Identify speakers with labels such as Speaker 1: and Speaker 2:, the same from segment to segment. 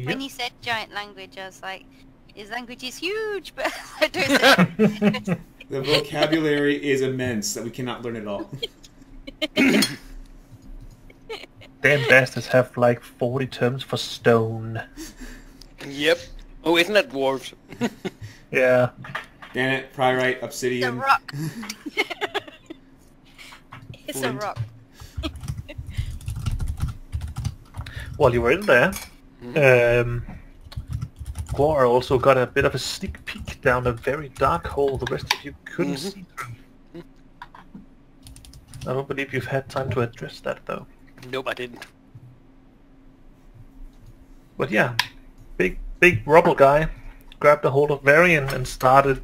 Speaker 1: When you said giant language, I was like, his language is huge, but I don't say.
Speaker 2: The vocabulary is immense that we cannot learn it all.
Speaker 3: Damn bastards have like 40 terms for stone.
Speaker 4: Yep. Oh, isn't that dwarves?
Speaker 3: Yeah.
Speaker 2: Granite, pyrite,
Speaker 1: The
Speaker 2: obsidian.
Speaker 1: rock. It's a
Speaker 2: Flint.
Speaker 1: rock.
Speaker 3: While you were in there, Quora also got a bit of a sneak peek down a very dark hole the rest of you couldn't see through. I don't believe you've had time to address that though.
Speaker 4: Nope, I didn't.
Speaker 3: But yeah, big rubble guy grabbed a hold of Varian and started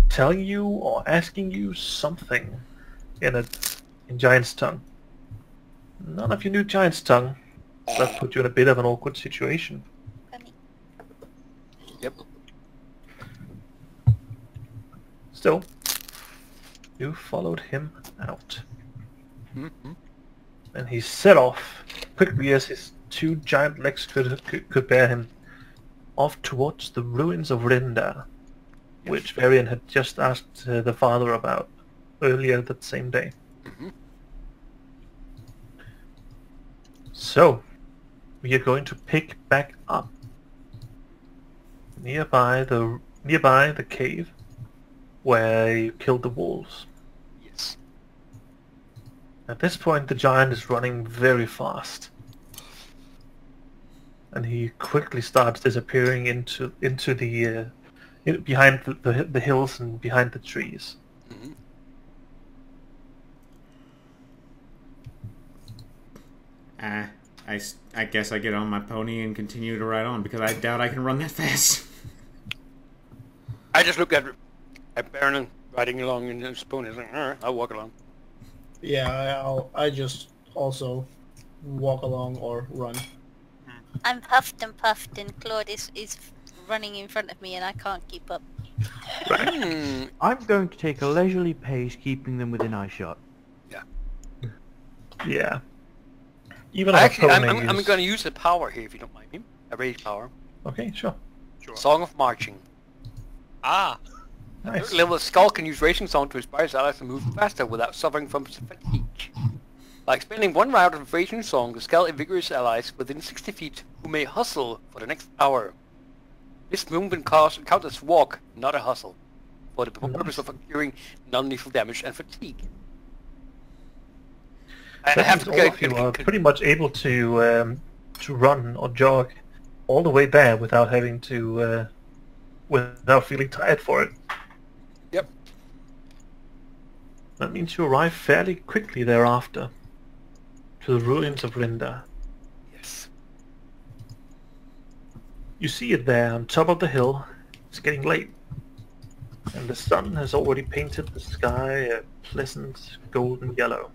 Speaker 3: telling you or asking you something in Giant's tongue. None of you knew Giant's tongue. That put you in a bit of an awkward situation.
Speaker 1: Funny.
Speaker 4: Yep.
Speaker 3: Still, you followed him out.
Speaker 4: Mm-hmm.
Speaker 3: And he set off, quickly as his two giant legs could bear him, off towards the ruins of Rinda, which Varian had just asked the father about earlier that same day.
Speaker 4: Mm-hmm.
Speaker 3: So, we are going to pick back up nearby the cave where you killed the wolves.
Speaker 4: Yes.
Speaker 3: At this point, the giant is running very fast, and he quickly starts disappearing into the behind the hills and behind the trees.
Speaker 4: Mm-hmm.
Speaker 2: I guess I get on my pony and continue to ride on because I doubt I can run that fast.
Speaker 4: I just look at Baron riding along in his pony. Like, alright, I'll walk along.
Speaker 5: Yeah, I just also walk along or run.
Speaker 1: I'm huffed and puffed, and Claude is running in front of me, and I can't keep up.
Speaker 4: Hmm.
Speaker 6: I'm going to take a leisurely pace, keeping them within eyeshot.
Speaker 3: Yeah. Even on
Speaker 4: Actually,
Speaker 3: a pony
Speaker 4: I'm
Speaker 3: is-
Speaker 4: going to use a power here, if you don't mind me. A raised power.
Speaker 3: Okay, sure.
Speaker 4: Song of Marching.
Speaker 7: Ah,
Speaker 3: Nice.
Speaker 4: Level Skull can use Racing Song to inspire his allies to move faster without suffering from fatigue. By expending one round of Racing Song, the Skull invigorates allies within 60 feet who may hustle for the next hour. This movement counts as walk, not a hustle, for the purpose of curing non-lethal damage and fatigue. I
Speaker 3: That
Speaker 4: have
Speaker 3: means
Speaker 4: to
Speaker 3: all of you are pretty much able to run or jog all the way there without having to without feeling tired for it.
Speaker 4: Yep.
Speaker 3: That means you arrive fairly quickly thereafter to the ruins of Rinda.
Speaker 4: Yes.
Speaker 3: You see it there on top of the hill. It's getting late, and the sun has already painted the sky a pleasant golden yellow.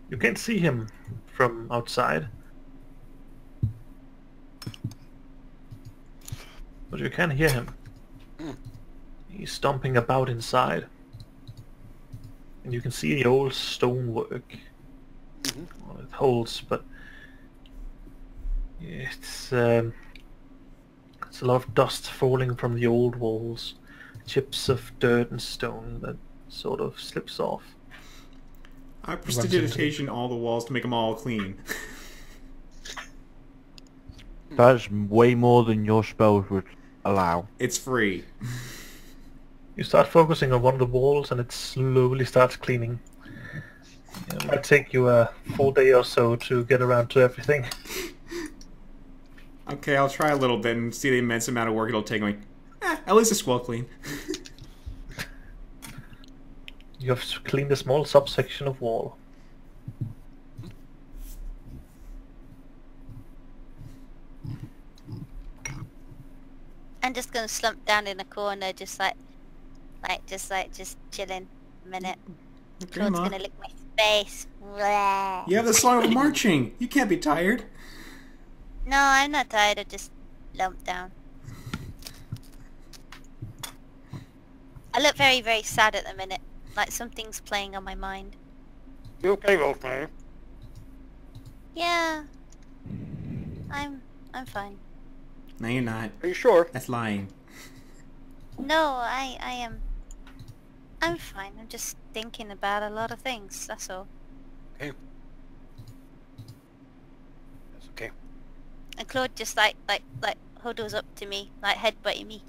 Speaker 3: You can't see him from outside, but you can hear him.
Speaker 4: Mm.
Speaker 3: He's stomping about inside, and you can see the old stonework.
Speaker 4: Mhm.
Speaker 3: Well, it holds, but it's a lot of dust falling from the old walls, chips of dirt and stone that sort of slips off.
Speaker 2: I prestidigitation all the walls to make them all clean.
Speaker 6: That's way more than your spells would allow.
Speaker 2: It's free.
Speaker 3: You start focusing on one of the walls and it slowly starts cleaning. It might take you a full day or so to get around to everything.
Speaker 2: Okay, I'll try a little bit and see the immense amount of work it'll take me. At least it's well clean.
Speaker 3: You have cleaned a small subsection of wall.
Speaker 1: I'm just gonna slump down in a corner, just chilling a minute.
Speaker 2: Okay,
Speaker 1: Claude's
Speaker 2: Ma.
Speaker 1: gonna lick my face. Bleh.
Speaker 2: You have the song of marching. You can't be tired.
Speaker 1: No, I'm not tired. I just lumped down. I look very, very sad at the minute. Like something's playing on my mind.
Speaker 4: You okay, Wolfman?
Speaker 1: Yeah. I'm fine.
Speaker 2: No, you're not.
Speaker 4: Are you sure?
Speaker 2: That's lying.
Speaker 1: No, I am. I'm fine. I'm just thinking about a lot of things. That's all.
Speaker 4: Okay. That's okay.
Speaker 1: And Claude just like huddles up to me, like headbutting me.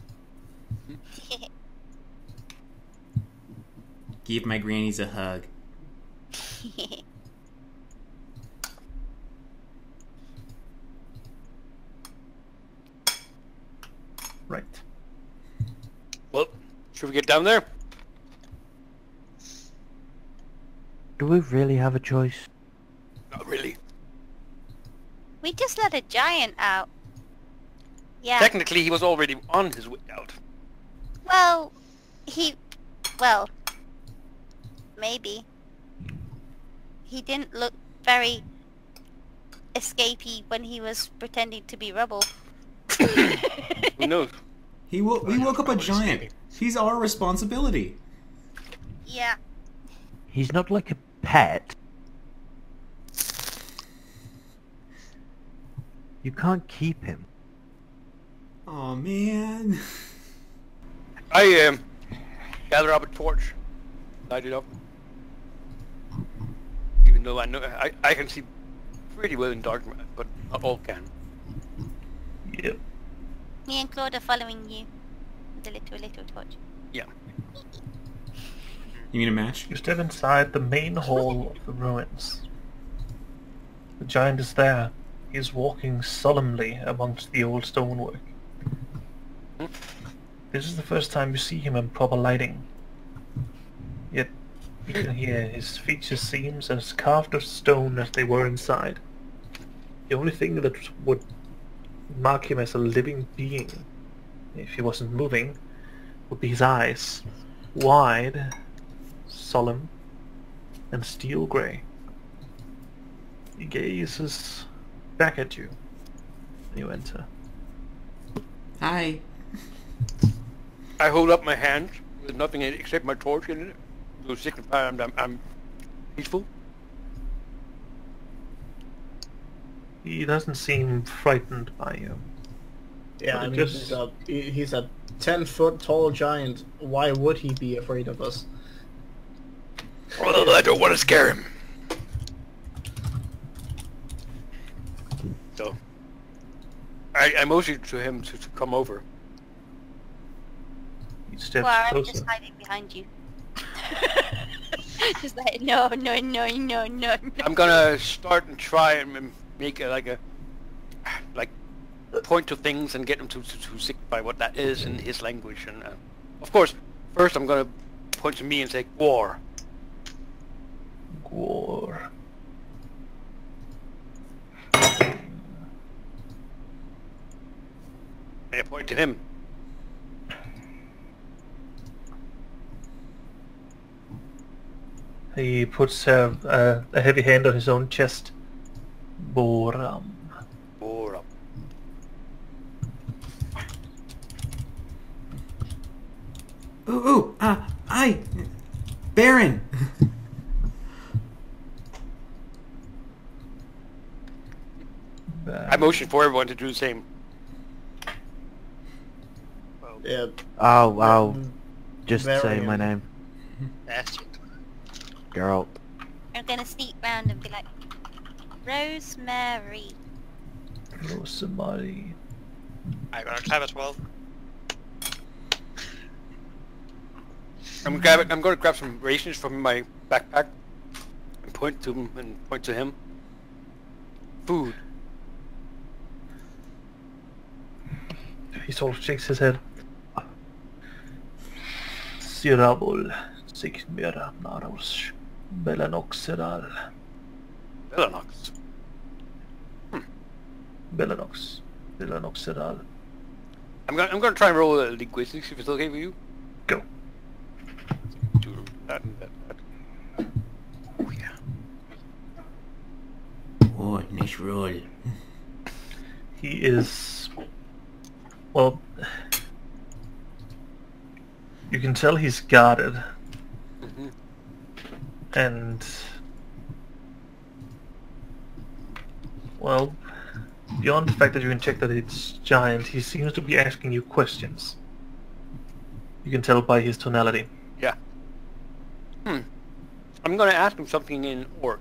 Speaker 2: Give my grannies a hug.
Speaker 3: Right.
Speaker 4: Well, should we get down there?
Speaker 6: Do we really have a choice?
Speaker 4: Not really.
Speaker 1: We just let a giant out. Yeah.
Speaker 4: Technically, he was already on his way out.
Speaker 1: Well, well, maybe. He didn't look very escapey when he was pretending to be rubble.
Speaker 4: Who knows?
Speaker 2: We woke up a giant. He's our responsibility.
Speaker 1: Yeah.
Speaker 6: He's not like a pet. You can't keep him.
Speaker 2: Oh man.
Speaker 4: I gather up a torch, light it up. Even though I know I can see pretty well in dark, but not all can.
Speaker 3: Yep.
Speaker 1: Me and Claude are following you with a little torch.
Speaker 4: Yeah.
Speaker 2: You mean a match?
Speaker 3: You step inside the main hall of the ruins. The giant is there. He is walking solemnly amongst the old stonework. This is the first time you see him in proper lighting. Yet you can hear his features seem as carved of stone as they were inside. The only thing that would mark him as a living being, if he wasn't moving, would be his eyes. Wide, solemn, and steel grey. He gazes back at you when you enter.
Speaker 2: Hi.
Speaker 4: I hold up my hand with nothing in it except my torch in it to signify I'm peaceful.
Speaker 3: He doesn't seem frightened by you.
Speaker 5: Yeah,
Speaker 3: But
Speaker 5: I
Speaker 3: it
Speaker 5: mean,
Speaker 3: just-
Speaker 5: he's a 10-foot tall giant. Why would he be afraid of us?
Speaker 4: Well, I don't want to scare him. So, I motion to him to come over.
Speaker 3: He steps
Speaker 1: Well, I'm
Speaker 3: closer.
Speaker 1: just hiding behind you. Just like, no.
Speaker 4: I'm gonna start and try and make a point to things and get him to signify what that is in his language. And of course, first I'm gonna point to me and say war.
Speaker 3: War.
Speaker 4: And I point to him.
Speaker 3: He puts a heavy hand on his own chest. Boram.
Speaker 4: War.
Speaker 2: Ooh, I, Baron.
Speaker 4: I motion for everyone to do the same.
Speaker 5: Yeah.
Speaker 6: I'll just say
Speaker 5: Varian.
Speaker 6: my name.
Speaker 7: Bastard.
Speaker 6: Geralt.
Speaker 1: I'm gonna sneak round and be like, Rosemary.
Speaker 3: Rosemary.
Speaker 7: I'm gonna climb as well.
Speaker 4: I'm gonna grab some rations from my backpack and point to him. Food.
Speaker 3: He sort of shakes his head. Sirabul, Sigmira Naros, Belanoxeral,
Speaker 4: Belanox.
Speaker 3: Belanoxeral.
Speaker 4: I'm gonna try and roll a linguistics if it's okay with you.
Speaker 3: Go.
Speaker 4: Do that and that. Oh yeah.
Speaker 2: Oh, nice roll.
Speaker 3: He is... Well... You can tell he's guarded.
Speaker 4: Mm-hmm.
Speaker 3: And... Well, beyond the fact that you can check that it's giant, he seems to be asking you questions. You can tell by his tonality.
Speaker 4: Yeah. I'm gonna ask him something in Orc.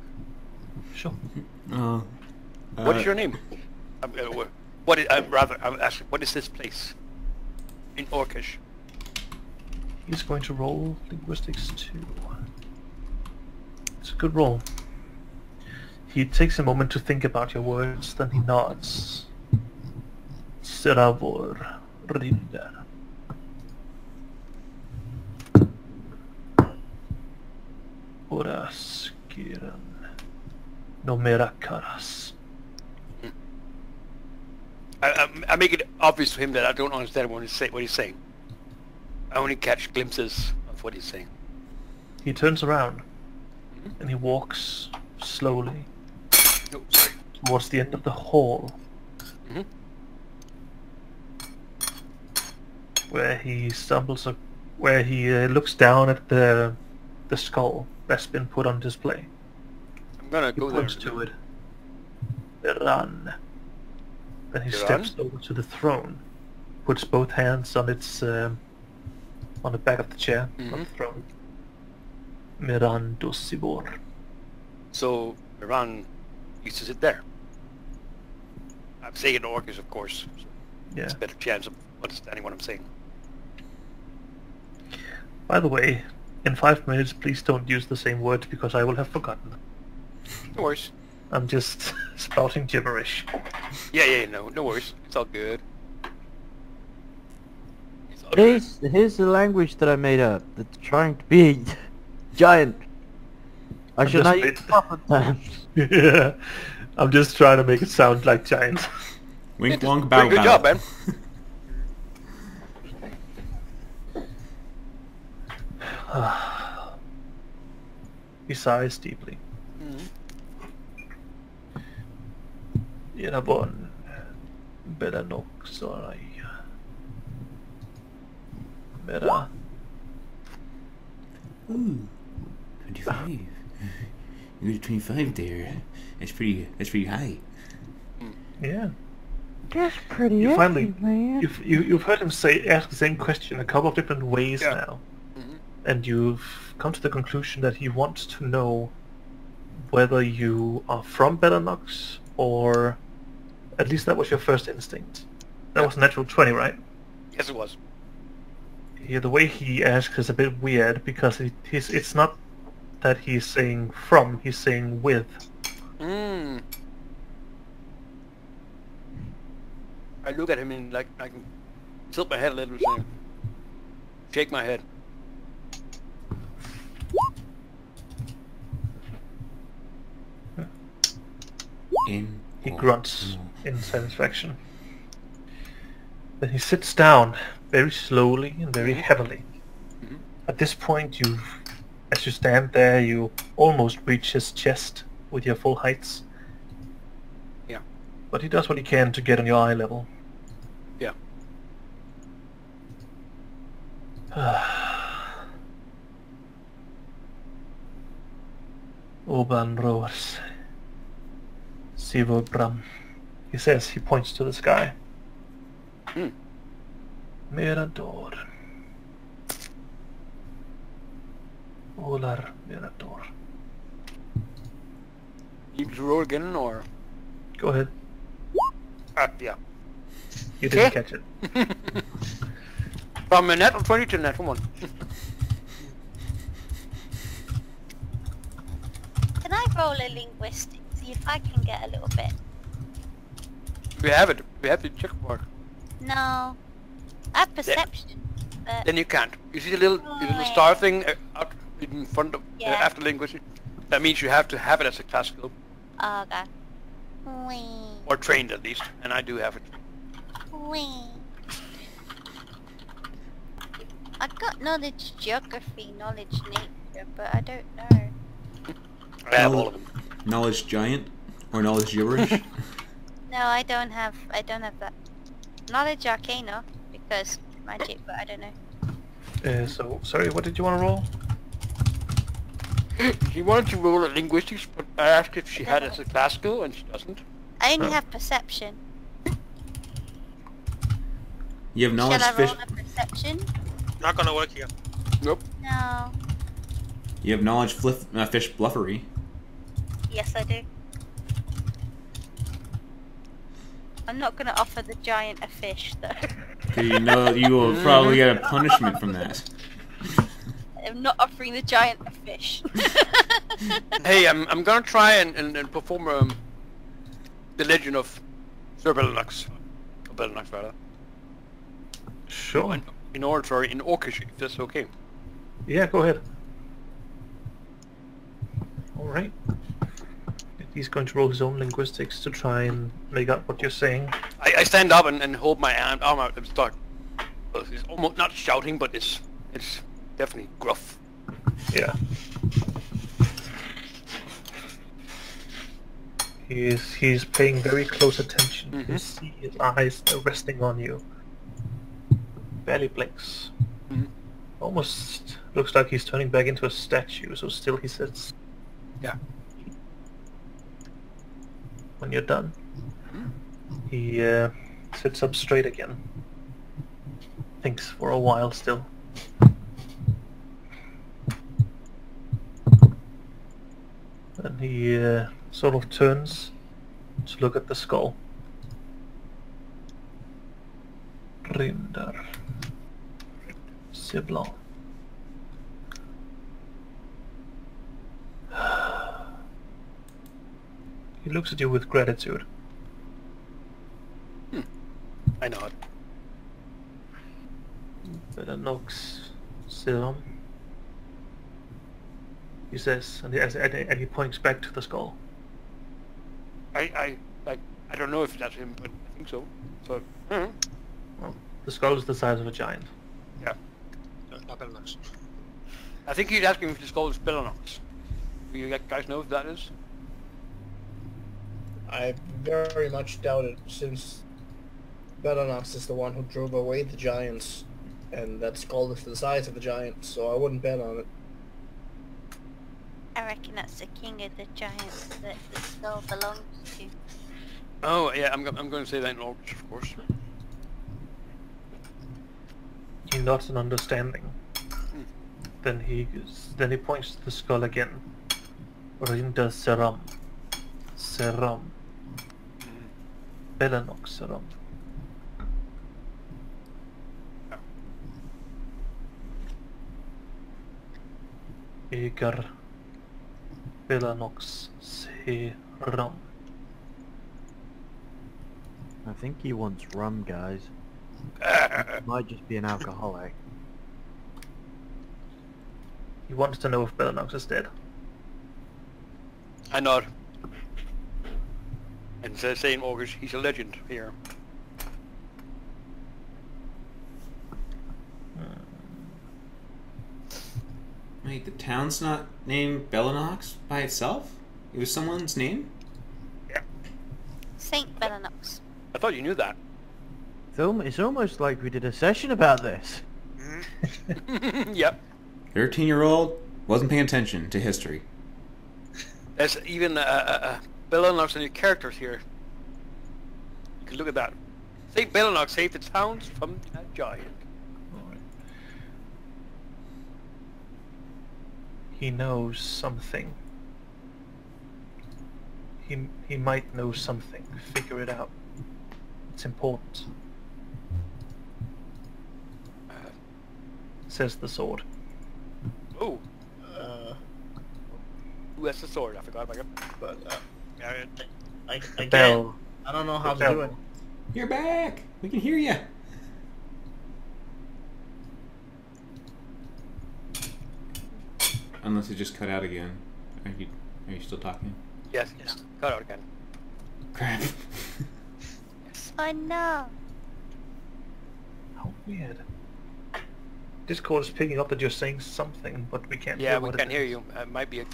Speaker 3: Sure.
Speaker 4: What is your name? What is, I'm asking, what is this place? In Orcish.
Speaker 3: He's going to roll linguistics 2. It's a good roll. He takes a moment to think about your words, then he nods. Seravor Rinder. Oras Kiran Nomera Karas.
Speaker 4: I make it obvious to him that I don't understand what he's saying. I only catch glimpses of what he's saying.
Speaker 3: He turns around and he walks slowly
Speaker 4: Oh, sorry.
Speaker 3: towards the end of the hall,
Speaker 4: Mhm.
Speaker 3: where he stumbles, where he looks down at the skull that's been put on display.
Speaker 4: I'm gonna
Speaker 3: He
Speaker 4: go there.
Speaker 3: points to it. Run. Then he
Speaker 4: Iran?
Speaker 3: steps over to the throne, puts both hands on its on the back of the chair, on the
Speaker 4: Mhm.
Speaker 3: throne. Miran Dosibor.
Speaker 4: So Iran used to sit there. I'm saying in Orcish, of course. So
Speaker 3: Yeah.
Speaker 4: it's a better chance of understanding what I'm saying.
Speaker 3: By the way, in 5 minutes, please don't use the same words because I will have forgotten.
Speaker 4: No worries.
Speaker 3: I'm just spouting gibberish.
Speaker 4: Yeah, no worries. It's all good. It's all good.
Speaker 6: Here's the language that I made up that's trying to be giant. I
Speaker 3: I'm
Speaker 6: should
Speaker 3: just
Speaker 6: not
Speaker 3: made-
Speaker 6: use proper terms.
Speaker 3: Yeah, I'm just trying to make it sound like giant.
Speaker 2: Wink,
Speaker 4: Yeah,
Speaker 2: wonk, bow,
Speaker 4: good
Speaker 2: bow.
Speaker 4: job, man.
Speaker 3: He sighs deeply. Irabon, Belanok, Sorai. Mera.
Speaker 2: Ooh, 25. You got 25 there. That's pretty high.
Speaker 3: Yeah.
Speaker 6: That's pretty
Speaker 3: You finally,
Speaker 6: easy, man.
Speaker 3: you've heard him ask the same question a couple of different ways
Speaker 4: Yeah.
Speaker 3: now,
Speaker 4: Mhm.
Speaker 3: and you've come to the conclusion that he wants to know whether you are from Belanox, or at least that was your first instinct. That
Speaker 4: Yeah.
Speaker 3: was a natural 20, right?
Speaker 4: Yes, it was.
Speaker 3: Yeah, the way he asks is a bit weird because it's not that he's saying from, he's saying with.
Speaker 4: I look at him and like I can tilt my head a little bit, and shake my head.
Speaker 2: In.
Speaker 3: He grunts in satisfaction. Then he sits down very slowly and very heavily.
Speaker 4: Mhm.
Speaker 3: At this point, as you stand there, you almost reach his chest with your full heights.
Speaker 4: Yeah.
Speaker 3: But he does what he can to get on your eye level.
Speaker 4: Yeah.
Speaker 3: Oban roars. Sivo Bram. He says, he points to the sky.
Speaker 4: Hmm.
Speaker 3: Mirador. Olar Mirador.
Speaker 4: You can roll again, or
Speaker 3: Go ahead.
Speaker 4: yeah.
Speaker 3: You didn't
Speaker 4: Okay.
Speaker 3: catch it.
Speaker 4: From a natural 20 to a natural 1.
Speaker 1: Can I roll a linguistic? See if I can get a little bit.
Speaker 4: We have it. We have the check mark.
Speaker 1: No. I have perception, but
Speaker 4: Then you can't. You see the little star thing out in front of
Speaker 1: Yeah.
Speaker 4: after linguistic? That means you have to have it as a class skill,
Speaker 1: oh, okay. Wee,
Speaker 4: or trained at least, and I do have it.
Speaker 1: wee. I got knowledge geography, knowledge nature, but I don't know.
Speaker 4: I have all of them.
Speaker 2: Knowledge giant or knowledge gibberish.
Speaker 1: No, I don't have that. Knowledge arcana, because magic, but I don't know.
Speaker 3: So, sorry, what did you want to roll?
Speaker 4: She wanted to roll a linguistics, but I asked if she had it as a class skill, and she doesn't.
Speaker 1: I only
Speaker 3: Oh.
Speaker 1: have perception.
Speaker 2: You have knowledge
Speaker 1: Shall I
Speaker 2: fish.
Speaker 1: roll a perception?
Speaker 7: Not gonna work here.
Speaker 4: Nope.
Speaker 1: No.
Speaker 2: You have knowledge fish bluffery.
Speaker 1: Yes, I do. I'm not going to offer the giant a fish, though.
Speaker 2: 'Cause you know you will probably get a punishment from that.
Speaker 1: I'm not offering the giant a fish.
Speaker 4: Hey, I'm gonna try and perform the legend of Sir Bellenux. Or Bellenux, rather.
Speaker 3: Sure.
Speaker 4: In oratory, in Orcish, if that's okay.
Speaker 3: Yeah, go ahead. Alright. He's going to roll his own linguistics to try and make out what you're saying.
Speaker 4: I stand up and hold my arm out and start. Well, it's almost not shouting, but it's definitely gruff.
Speaker 3: Yeah. He's paying very close attention. You
Speaker 4: Mhm.
Speaker 3: see his eyes are resting on you. Barely blinks.
Speaker 4: Mhm.
Speaker 3: Almost looks like he's turning back into a statue, so still he sits.
Speaker 4: Yeah.
Speaker 3: When you're done, he sits up straight again. Thinks for a while still. And he sort of turns to look at the skull. Rinder. Siblan. He looks at you with gratitude.
Speaker 4: I nod.
Speaker 3: Belenox Silam. He says, and he points back to the skull.
Speaker 4: I don't know if that's him, but I think so. So,
Speaker 3: Well, the skull is the size of a giant.
Speaker 4: yeah.
Speaker 7: Not Bellenux.
Speaker 4: I think he's asking if the skull is Bellenux. Do you guys know if that is?
Speaker 5: I very much doubt it, since Belanox is the one who drove away the giants, and that skull is the size of a giant, so I wouldn't bet on it.
Speaker 1: I reckon that's the king of the giants that the skull belongs to.
Speaker 4: Oh, yeah, I'm going to say that in Orcish, of course.
Speaker 3: He nods an understanding. Then he points to the skull again. Rinda Seram. Seram. Belenox Seram. Egar Belenox Seram.
Speaker 6: I think he wants rum, guys. Might just be an alcoholic.
Speaker 3: He wants to know if Belenox is dead.
Speaker 4: I nod. And say in Orcish, he's a legend here.
Speaker 2: Wait, the town's not named Belenox by itself? It was someone's name?
Speaker 1: Saint Belenox.
Speaker 4: I thought you knew that.
Speaker 6: It's almost like we did a session about this.
Speaker 4: Yep.
Speaker 2: 13-year-old wasn't paying attention to history.
Speaker 4: There's even Bellenux in your characters here. You can look at that. Saint Bellenux saved the towns from a giant.
Speaker 3: He knows something. He might know something. Figure it out. It's important. Says the sword.
Speaker 4: Oh,
Speaker 5: Uh,
Speaker 4: who has the sword? I forgot about it.
Speaker 5: but
Speaker 7: Yeah,
Speaker 5: I
Speaker 3: The
Speaker 5: can't.
Speaker 3: bell.
Speaker 5: I don't know how
Speaker 3: The
Speaker 5: to do it.
Speaker 3: bell.
Speaker 2: You're back! We can hear you! Unless it just cut out again. Are you still talking?
Speaker 4: Yes, cut out again.
Speaker 2: Crap.
Speaker 1: Oh no.
Speaker 3: How weird. Discord is picking up that you're saying something, but we can't
Speaker 4: Yeah,
Speaker 3: hear
Speaker 4: we
Speaker 3: what
Speaker 4: can't
Speaker 3: it
Speaker 4: hear
Speaker 3: is.
Speaker 4: you. It might be a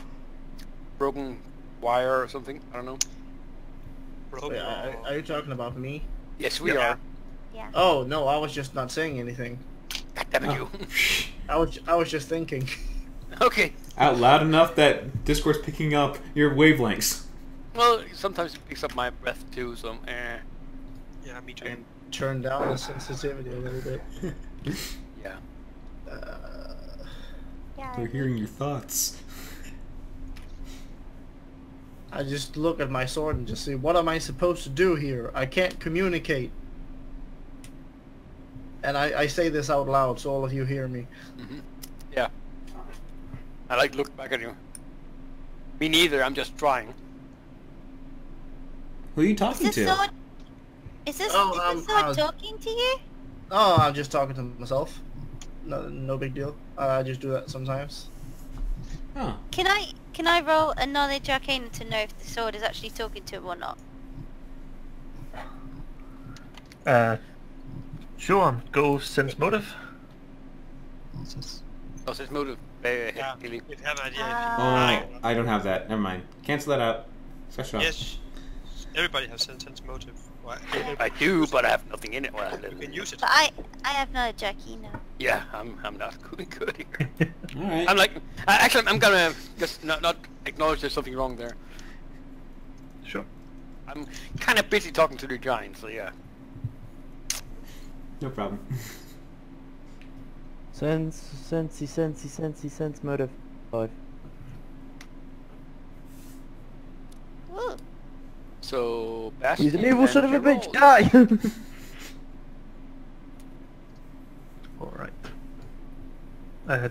Speaker 4: broken wire or something. I don't know.
Speaker 7: broken.
Speaker 5: Wait, are you talking about me?
Speaker 4: Yes, we
Speaker 3: Yeah.
Speaker 4: are.
Speaker 1: Yeah.
Speaker 5: Oh no, I was just not saying anything.
Speaker 4: God damn it,
Speaker 2: Oh.
Speaker 5: I was just thinking.
Speaker 4: Okay.
Speaker 2: Out loud enough that Discord's picking up your wavelengths.
Speaker 4: Well, sometimes it picks up my breath too, so
Speaker 7: Yeah, me too.
Speaker 5: And turn down the sensitivity a little bit.
Speaker 4: yeah.
Speaker 1: Yeah.
Speaker 2: We're hearing your thoughts.
Speaker 5: I just look at my sword and just say, what am I supposed to do here? I can't communicate. And I say this out loud so all of you hear me.
Speaker 4: Yeah. I like look back at you. Me neither, I'm just trying.
Speaker 2: Who are you
Speaker 1: Is
Speaker 2: talking
Speaker 1: this
Speaker 2: to?
Speaker 1: sword? Is this sword talking to you?
Speaker 5: Oh, I'm just talking to myself. No big deal. I just do that sometimes.
Speaker 2: Oh.
Speaker 1: Can I roll a knowledge arcana to know if the sword is actually talking to him or not?
Speaker 3: Sure. Go sense motive.
Speaker 4: Oh, says motive. Very
Speaker 7: Yeah,
Speaker 4: healing.
Speaker 7: we have an idea.
Speaker 2: Oh, I don't have that. Never mind. Cancel that out. Switch off.
Speaker 7: Yes, everybody has sense motive. Well,
Speaker 4: I do, but I have nothing in it. Well,
Speaker 7: you can use it.
Speaker 1: But I have knowledge arcana.
Speaker 4: yeah, I'm not good here.
Speaker 2: Alright.
Speaker 4: I'm like, actually, I'm gonna just not acknowledge there's something wrong there.
Speaker 3: Sure.
Speaker 4: I'm kind of busy talking to the giant, so yeah.
Speaker 2: No problem.
Speaker 6: Sense motive. 5.
Speaker 1: Ooh.
Speaker 4: So,
Speaker 6: He's an
Speaker 4: Bastion
Speaker 6: evil
Speaker 4: and
Speaker 6: son of a
Speaker 4: Gerald.
Speaker 6: bitch. Die!
Speaker 3: Alright.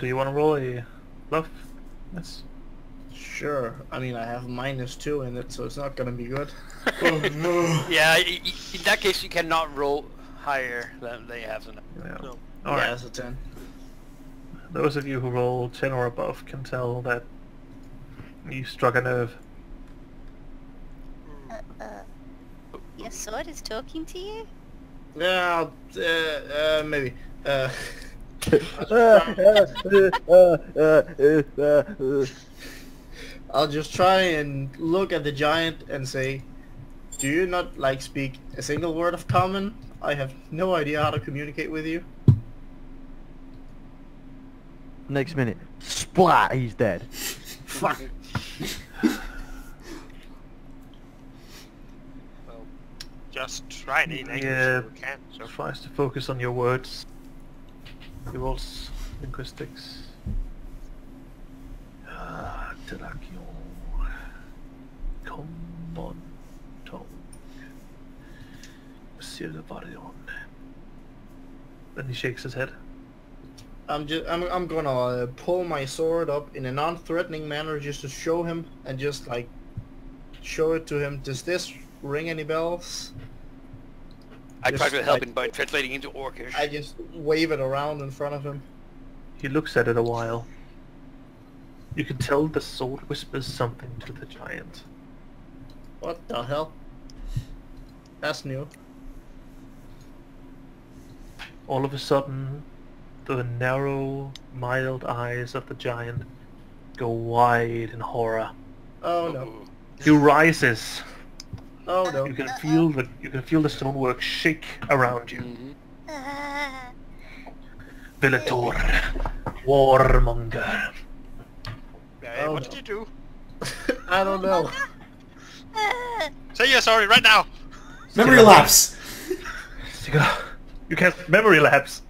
Speaker 3: Do you want to roll a bluff? Yes.
Speaker 5: Sure. I mean, I have -2 in it, so it's not gonna be good.
Speaker 2: Oh no.
Speaker 4: Yeah, in that case, you cannot roll higher than they have. So
Speaker 3: Yeah.
Speaker 7: No.
Speaker 5: Yeah,
Speaker 3: Alright.
Speaker 5: that's a 10.
Speaker 3: Those of you who roll 10 or above can tell that you struck a nerve.
Speaker 1: Your sword is talking to you?
Speaker 5: Yeah, maybe. I'll just try and look at the giant and say, do you not, like, speak a single word of common? I have no idea how to communicate with you.
Speaker 6: Next minute, splat, he's dead.
Speaker 5: Fuck.
Speaker 7: Well, just try any language
Speaker 3: Yeah.
Speaker 7: you can. So
Speaker 3: Tries to focus on your words. He rolls linguistics. Interaction. Common tongue. Monsieur de Varion. Then he shakes his head.
Speaker 5: I'm gonna pull my sword up in a non-threatening manner just to show him and just like show it to him. Does this ring any bells?
Speaker 4: I try
Speaker 5: Just
Speaker 4: to help
Speaker 5: like-
Speaker 4: him by translating into Orcish.
Speaker 5: I just wave it around in front of him.
Speaker 3: He looks at it a while. You can tell the sword whispers something to the giant.
Speaker 5: What the hell? That's new.
Speaker 3: All of a sudden, the narrow, mild eyes of the giant go wide in horror.
Speaker 5: Oh no.
Speaker 4: Ooh.
Speaker 3: He rises.
Speaker 5: Oh no.
Speaker 3: You can feel the stonework shake around you.
Speaker 4: Mhm.
Speaker 3: Villator, warmonger.
Speaker 5: Oh,
Speaker 7: what
Speaker 5: no.
Speaker 7: did you do?
Speaker 5: I don't know.
Speaker 7: Say you're sorry right now.
Speaker 2: Memory lapse.
Speaker 3: You can't memory lapse.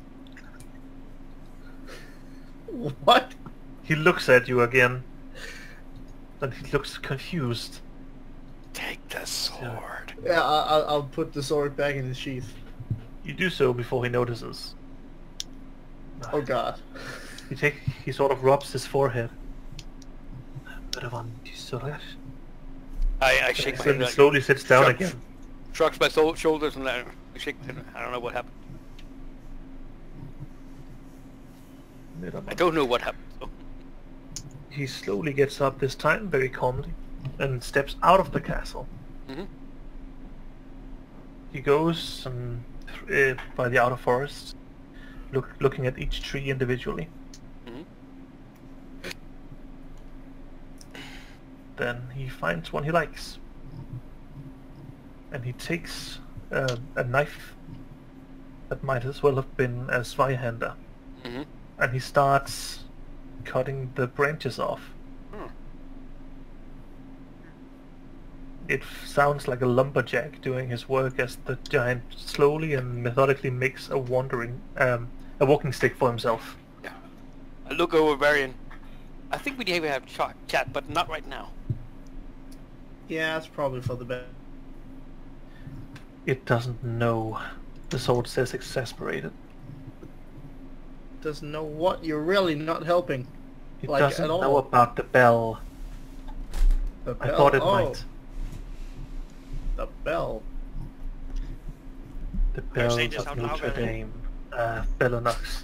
Speaker 5: What?
Speaker 3: He looks at you again. And he looks confused.
Speaker 4: Take the sword.
Speaker 5: Yeah, I'll put the sword back in the sheath.
Speaker 3: You do so before he notices.
Speaker 5: Oh god.
Speaker 3: He sort of rubs his forehead.
Speaker 4: I shake my
Speaker 3: Then
Speaker 4: head.
Speaker 3: he
Speaker 4: Like,
Speaker 3: slowly sits down
Speaker 4: Shrug.
Speaker 3: again.
Speaker 4: shrugs my shoulders and I shake my head. I don't know what happened. I don't know what happened. So.
Speaker 3: He slowly gets up this time, very calmly, and steps out of the castle.
Speaker 4: Mhm.
Speaker 3: He goes and by the outer forest, looking at each tree individually.
Speaker 4: Mhm.
Speaker 3: Then he finds one he likes, and he takes a knife that might as well have been a Zweihander,
Speaker 4: Mhm.
Speaker 3: and he starts cutting the branches off.
Speaker 4: Hmm.
Speaker 3: It sounds like a lumberjack doing his work as the giant slowly and methodically makes a walking stick for himself.
Speaker 4: Yeah. I look over Varian. I think we need to have chat, but not right now.
Speaker 5: Yeah, that's probably for the best.
Speaker 3: It doesn't know. The sword says exasperated.
Speaker 5: Doesn't know what. You're really not helping.
Speaker 3: It
Speaker 5: Like,
Speaker 3: doesn't
Speaker 5: at all.
Speaker 3: know about the bell.
Speaker 5: The
Speaker 3: I
Speaker 5: bell.
Speaker 3: thought it
Speaker 5: Oh,
Speaker 3: might.
Speaker 5: the bell.
Speaker 3: The
Speaker 7: you
Speaker 3: bells
Speaker 7: saying this
Speaker 3: of
Speaker 7: out loud,
Speaker 3: Notre
Speaker 7: Varian?
Speaker 3: Dame. Bellinox.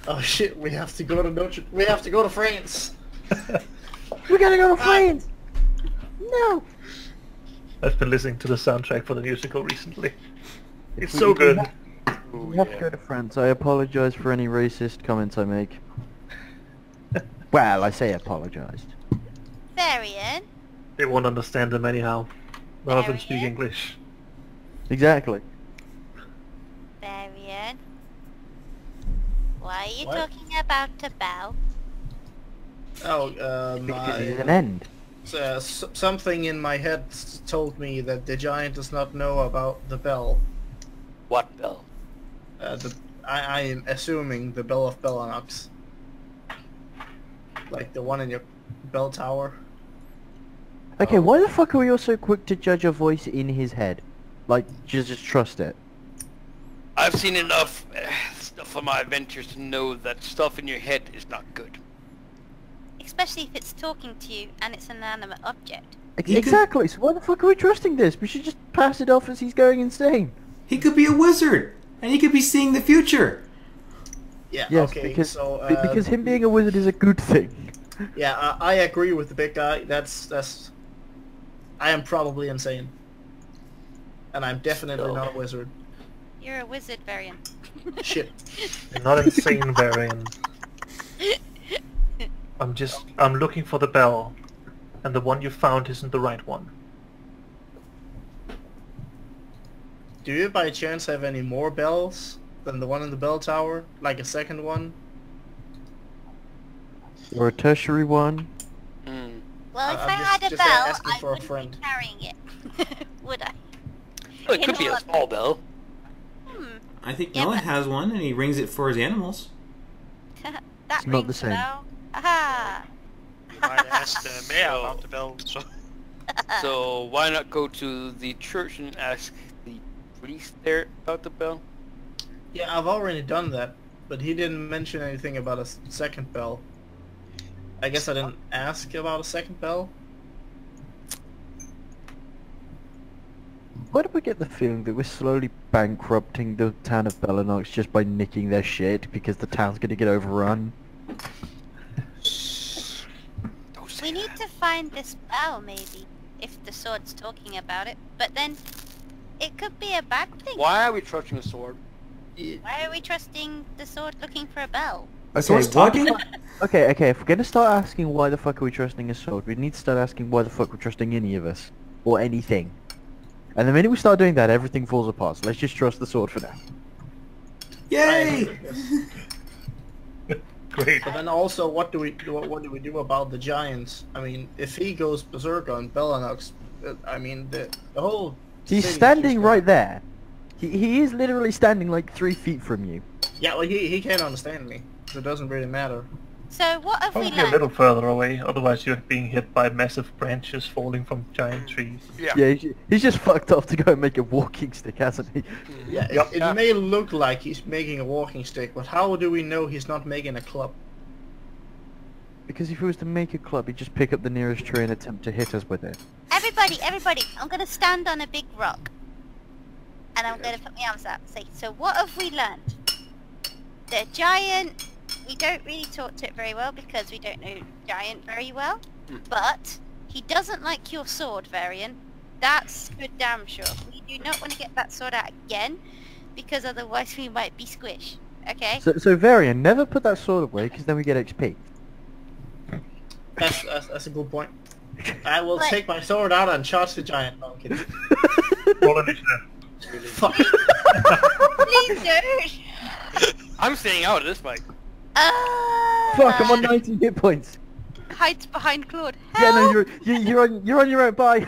Speaker 5: Oh shit! We have to go to We have to go to France.
Speaker 6: We gotta go to France! No!
Speaker 3: I've been listening to the soundtrack for the musical recently. It's
Speaker 6: we-
Speaker 3: so good.
Speaker 6: We have to go to France. I apologise for any racist comments I make. Well, I say apologised.
Speaker 1: Varian,
Speaker 3: They won't understand them anyhow. None of them speak
Speaker 1: Arian?
Speaker 3: English.
Speaker 6: Exactly.
Speaker 1: Varian. Why are you
Speaker 5: What?
Speaker 1: talking about a bell?
Speaker 5: Oh,
Speaker 6: Because it's an end.
Speaker 5: something in my head told me that the giant does not know about the bell.
Speaker 4: What bell?
Speaker 5: I am assuming the bell of Bellinox. Like the one in your bell tower.
Speaker 6: Okay, why the fuck are we all so quick to judge a voice in his head? Like, just trust it.
Speaker 4: I've seen enough stuff on my adventures to know that stuff in your head is not good.
Speaker 1: Especially if it's talking to you and it's an inanimate object.
Speaker 6: Exactly, so why the fuck are we trusting this? We should just pass it off as he's going insane.
Speaker 2: He could be a wizard, and he could be seeing the future.
Speaker 5: Yeah.
Speaker 6: Yes,
Speaker 5: okay.
Speaker 6: because,
Speaker 5: so
Speaker 6: because him being a wizard is a good thing.
Speaker 5: yeah, I agree with the big guy. That's. I am probably insane. And I'm definitely not a wizard.
Speaker 1: You're a wizard, Varian.
Speaker 5: Shit.
Speaker 3: You're not insane, Varian. I'm looking for the bell, and the one you found isn't the right one.
Speaker 5: Do you by chance have any more bells than the one in the bell tower? Like a second one?
Speaker 6: Or a tertiary one.
Speaker 4: Hmm.
Speaker 1: Well, if
Speaker 5: I'm
Speaker 1: I had a
Speaker 5: just
Speaker 1: bell,
Speaker 5: asking
Speaker 1: I
Speaker 5: for a
Speaker 1: wouldn't
Speaker 5: friend.
Speaker 1: be carrying it. Would I?
Speaker 4: Well, it
Speaker 1: You
Speaker 4: could be
Speaker 1: know
Speaker 4: a
Speaker 1: what?
Speaker 4: small bell.
Speaker 2: I think
Speaker 1: Yeah,
Speaker 2: Noah
Speaker 1: but-
Speaker 2: has one, and he rings it for his animals.
Speaker 1: That
Speaker 6: It's not the
Speaker 1: rings a
Speaker 6: same.
Speaker 1: bell. Aha!
Speaker 7: You might ask the mayor about the bell. So
Speaker 4: So why not go to the church and ask the priest there about the bell?
Speaker 5: Yeah, I've already done that, but he didn't mention anything about a second bell. I guess I didn't ask about a second bell.
Speaker 6: Why do we get the feeling that we're slowly bankrupting the town of Bellinox just by nicking their shit because the town's gonna get overrun?
Speaker 4: Don't say
Speaker 1: We need
Speaker 4: that.
Speaker 1: to find this bell, maybe, if the sword's talking about it. But then, it could be a bad thing.
Speaker 4: Why are we trusting the sword?
Speaker 1: Why are we trusting the sword looking for a bell?
Speaker 2: The sword's
Speaker 6: why the
Speaker 2: talking?
Speaker 6: fuck- Okay, if we're gonna start asking why the fuck are we trusting a sword, we need to start asking why the fuck we're trusting any of us. Or anything. And the minute we start doing that, everything falls apart, so let's just trust the sword for now.
Speaker 2: Yay!
Speaker 3: Great.
Speaker 5: But then also, what do we do about the giants? I mean, if he goes berserk on Bellinox, I mean the whole.
Speaker 6: He's
Speaker 5: city's
Speaker 6: standing
Speaker 5: just
Speaker 6: right there. He is literally standing like 3 feet from you.
Speaker 5: Yeah, well, he can't understand me, so it doesn't really matter.
Speaker 1: So what have we
Speaker 3: Probably a
Speaker 1: learned?
Speaker 3: little further away, otherwise you're being hit by massive branches falling from giant trees.
Speaker 4: Yeah.
Speaker 6: Yeah, he's just fucked off to go and make a walking stick, hasn't he?
Speaker 5: Yeah,
Speaker 3: Yep.
Speaker 5: it may look like he's making a walking stick, but how do we know he's not making a club?
Speaker 6: Because if he was to make a club, he'd just pick up the nearest tree and attempt to hit us with it.
Speaker 1: Everybody, I'm gonna stand on a big rock. And I'm gonna put my arms out and say, so what have we learned? The giant, we don't really talk to it very well because we don't know giant very well. But he doesn't like your sword, Varian. That's for damn sure. We do not want to get that sword out again because otherwise we might be squished. Okay?
Speaker 6: So Varian, never put that sword away because then we get XP.
Speaker 5: That's a good point. I will
Speaker 1: But-
Speaker 5: take my sword out and charge the giant. No, I'm kidding.
Speaker 3: Roll initiative.
Speaker 5: Fuck.
Speaker 1: Please don't!
Speaker 4: I'm staying out of this fight.
Speaker 6: Fuck, I'm on 19 hit points.
Speaker 1: Hides behind Claude.
Speaker 6: Yeah, no,
Speaker 1: Help!
Speaker 6: you're on your own. Bye.